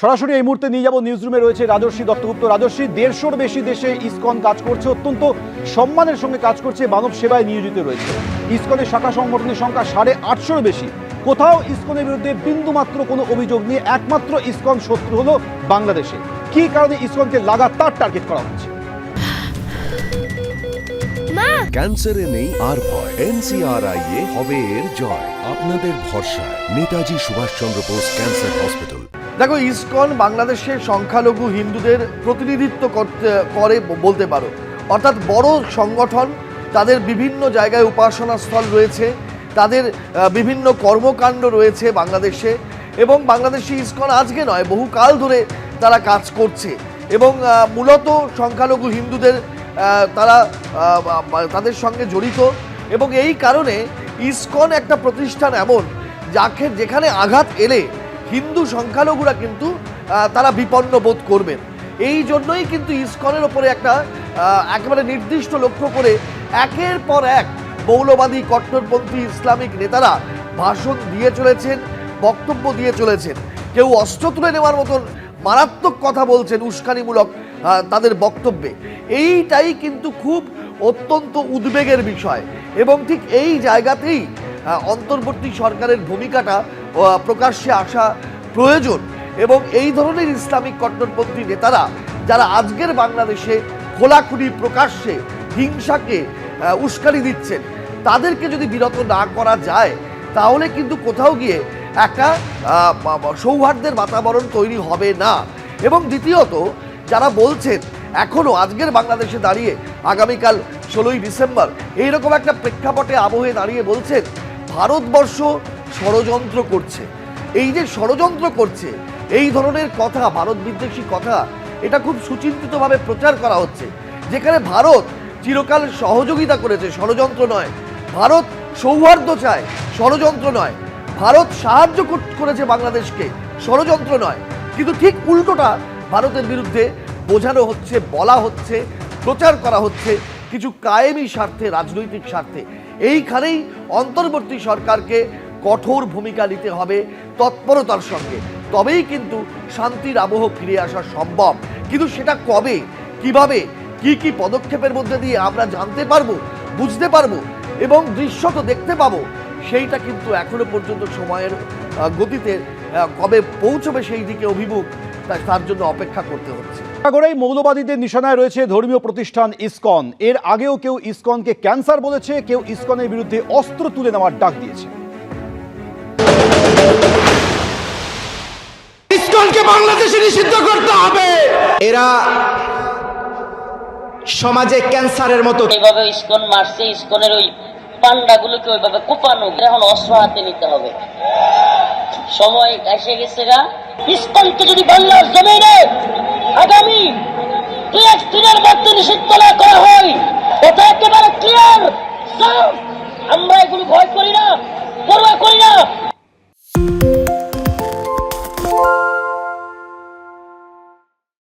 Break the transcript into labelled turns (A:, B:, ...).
A: সরাসরি এই মুহূর্তে নিয়ে যাব নিউজরুমে রয়েছে রাজর্ষি দত্তগুপ্ত। রাজর্ষি, 150-র বেশি দেশে ইসকন কাজ করছে, অত্যন্ত সম্মানের সঙ্গে কাজ করছে, মানব সেবায় নিয়োজিত রয়েছে। ইসকনের শাখা সংগঠনের সংখ্যা 850-র বেশি। কোথাও ইসকনের বিরুদ্ধে বিন্দুমাত্র কোনো অভিযোগ নিয়ে একমাত্র ইসকন শত্রু হলো বাংলাদেশে। কি কারণে ইসকনকে লাগাতার টার্গেট করা হচ্ছে?
B: ক্যান্সারে নেই আর ভয়, NCRI এ হবে এর জয়। আপনাদের ভরসা নেতাজি সুভাষচন্দ্র বোস ক্যান্সার হসপিটাল।
C: দেখো, ইসকন বাংলাদেশের সংখ্যালঘু হিন্দুদের প্রতিনিধিত্ব করে বলতে পারো, অর্থাৎ বড় সংগঠন। তাদের বিভিন্ন জায়গায় উপাসনা স্থল রয়েছে, তাদের বিভিন্ন কর্মকাণ্ড রয়েছে বাংলাদেশে, এবং বাংলাদেশে ইসকন আজকে নয়, বহুকাল ধরে তারা কাজ করছে, এবং মূলত সংখ্যালঘু হিন্দুদের তারা তাদের সঙ্গে জড়িত। এবং এই কারণে ইসকন একটা প্রতিষ্ঠান এমন যেখানে আঘাত এলে হিন্দু সংখ্যালঘুরা কিন্তু তারা বিপন্ন বোধ করবেন। এই জন্যই কিন্তু ইসকনের ওপরে একটা একেবারে নির্দিষ্ট লক্ষ্য করে একের পর এক মৌলবাদী কট্টরপন্থী ইসলামিক নেতারা ভাষণ দিয়ে চলেছেন, বক্তব্য দিয়ে চলেছেন। কেউ অস্ত্র তুলে নেওয়ার মতন মারাত্মক কথা বলছেন উস্কানিমূলক তাদের বক্তব্যে। এইটাই কিন্তু খুব অত্যন্ত উদ্বেগের বিষয়, এবং ঠিক এই জায়গাতেই অন্তর্বর্তী সরকারের ভূমিকাটা প্রকাশ্যে আসা প্রয়োজন। এবং এই ধরনের ইসলামিক কট্টরপন্থী নেতারা যারা আজকের বাংলাদেশে খোলাখুলি প্রকাশ্যে হিংসাকে উস্কানি দিচ্ছেন, তাদেরকে যদি বিরত না করা যায়, তাহলে কিন্তু কোথাও গিয়ে একটা সৌহার্দ্যের বাতাবরণ তৈরি হবে না। এবং দ্বিতীয়ত, যারা বলছেন এখনও আজকের বাংলাদেশে দাঁড়িয়ে আগামীকাল 16ই ডিসেম্বর এইরকম একটা প্রেক্ষাপটে আবহে দাঁড়িয়ে বলছেন ভারতবর্ষ ষড়যন্ত্র করছে, এই যে ষড়যন্ত্র করছে, এই ধরনের কথা, ভারত বিদ্বেষী কথা, এটা খুব সুচিন্তিতভাবে প্রচার করা হচ্ছে। যেখানে ভারত চিরকাল সহযোগিতা করেছে, ষড়যন্ত্র নয়। ভারত সৌহার্দ্য চায়, ষড়যন্ত্র নয়। ভারত সাহায্য করেছে বাংলাদেশকে, ষড়যন্ত্র নয়। কিন্তু ঠিক উল্টোটা ভারতের বিরুদ্ধে বোঝানো হচ্ছে, বলা হচ্ছে, প্রচার করা হচ্ছে কিছু কায়েমি স্বার্থে, রাজনৈতিক স্বার্থে। এইখানেই অন্তর্বর্তী সরকারকে কঠোর ভূমিকা নিতে হবে তৎপরতার সঙ্গে, তবেই কিন্তু শান্তির আবহ ফিরে আসা সম্ভব। কিন্তু সেটা কবে, কিভাবে, কি পদক্ষেপের মধ্যে দিয়ে আমরা জানতে পারবো, বুঝতে পারবো এবং দৃশ্যত দেখতে পাবো, সেইটা কিন্তু এখনো পর্যন্ত সময়ের গতিতে কবে পৌঁছবে সেই দিকে অভিমুখ, তার জন্য অপেক্ষা করতে হচ্ছে।
A: সাগরেই মৌলবাদীদের নিশানায় রয়েছে ধর্মীয় প্রতিষ্ঠান ইসকন। এর আগেও কেউ ইসকনকে ক্যান্সার বলেছে, কেউ ইসকনের বিরুদ্ধে অস্ত্র তুলে নেওয়ার ডাক দিয়েছে।
D: ইসকনকে বাংলাদেশে নিষিদ্ধ করতে হবে। এরা সমাজে ক্যান্সারের মতো
E: এইভাবে ইসকন মারছে, ইসকনের ওই পান্ডাগুলোকে ওইভাবে কোপানো, এখন অস্ত্র হাতে নিতে হবে, সময় এসে গেছে গা। ইসকনকে যদি বাংলার জমিনে আগামী 2-1 দিনের মধ্যে নিষিদ্ধ না করা হয়, এটা একেবারে ক্লিয়ার।